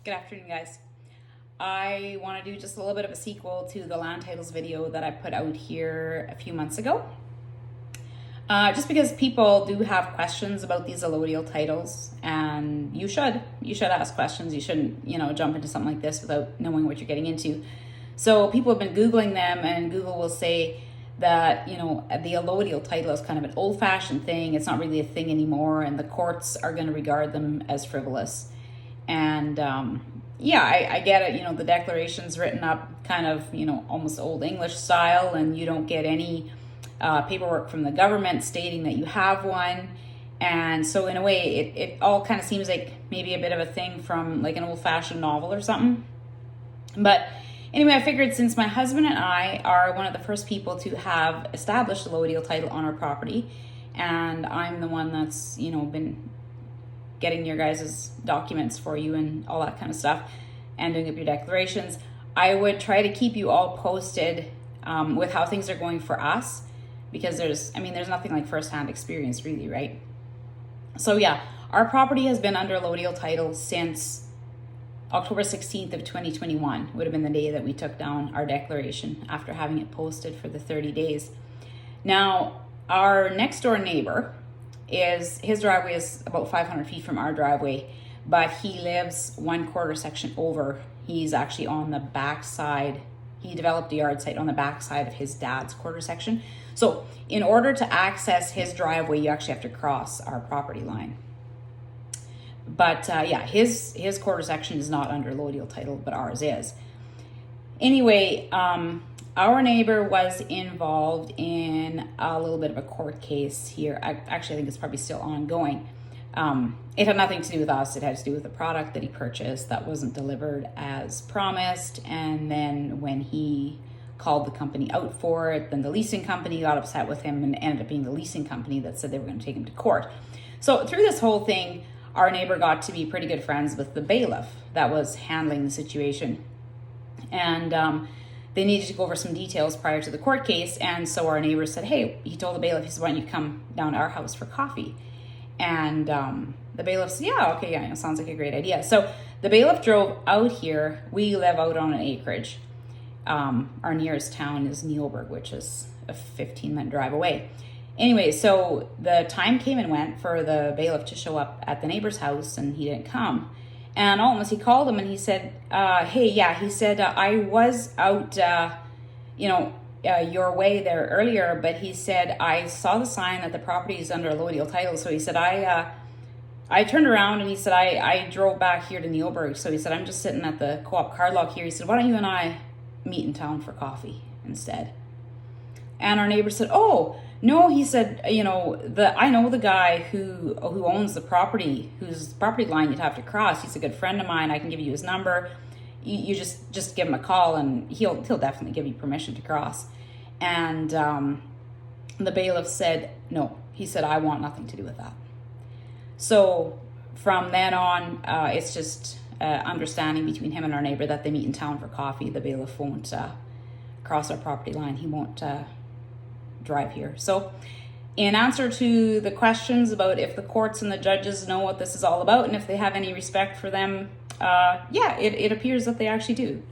Good afternoon, guys. I want to do just a little bit of a sequel to the land titles video that I put out here a few months ago. Just because people do have questions about these allodial titles, and you should ask questions. You shouldn't, jump into something like this without knowing what you're getting into. So people have been Googling them, and Google will say that, the allodial title is kind of an old-fashioned thing. It's not really a thing anymore, and the courts are going to regard them as frivolous. And I get it. The declaration's written up kind of, almost old English style, and you don't get any paperwork from the government stating that you have one. And so in a way, it all kind of seems like maybe a bit of a thing from like an old-fashioned novel or something. But anyway, I figured since my husband and I are one of the first people to have established a allodial title on our property, and I'm the one that's, been getting your guys' documents for you and all that kind of stuff and doing up your declarations, I would try to keep you all posted with how things are going for us, because there's nothing like firsthand experience really, right? So yeah, our property has been under allodial title since October 16th of 2021 would have been the day that we took down our declaration after having it posted for the 30 days. Now, our next door neighbor, his driveway is about 500 feet from our driveway, but he lives one quarter section over. He's actually on the back side. He developed a yard site on the back side of his dad's quarter section. So in order to access his driveway, you actually have to cross our property line. But his quarter section is not under allodial title, but ours is. Anyway, our neighbor was involved in a little bit of a court case here. I think it's probably still ongoing. It had nothing to do with us. It had to do with the product that he purchased that wasn't delivered as promised. And then when he called the company out for it, then the leasing company got upset with him and ended up being the leasing company that said they were going to take him to court. So through this whole thing, our neighbor got to be pretty good friends with the bailiff that was handling the situation. And they needed to go over some details prior to the court case. And so our neighbor said, hey, he told the bailiff, he said, why don't you come down to our house for coffee? And the bailiff said, sounds like a great idea. So the bailiff drove out here. We live out on an acreage. Our nearest town is Neilburg, which is a 15-minute drive away. Anyway, so the time came and went for the bailiff to show up at the neighbor's house, and he didn't come. And all at once he called him and he said, I was out, your way there earlier, but he said, I saw the sign that the property is under allodial title. So he said, I turned around, and he said, I drove back here to Neilburg. So he said, I'm just sitting at the co-op card lock here. He said, why don't you and I meet in town for coffee instead? And our neighbor said, oh, no, he said, I know the guy who owns the property, whose property line you'd have to cross. He's a good friend of mine. I can give you his number. You just give him a call, and he'll definitely give you permission to cross. And the bailiff said, no. He said, I want nothing to do with that. So from then on, it's just understanding between him and our neighbor that they meet in town for coffee. The bailiff won't cross our property line. He won't drive here. So in answer to the questions about if the courts and the judges know what this is all about and if they have any respect for them, it appears that they actually do.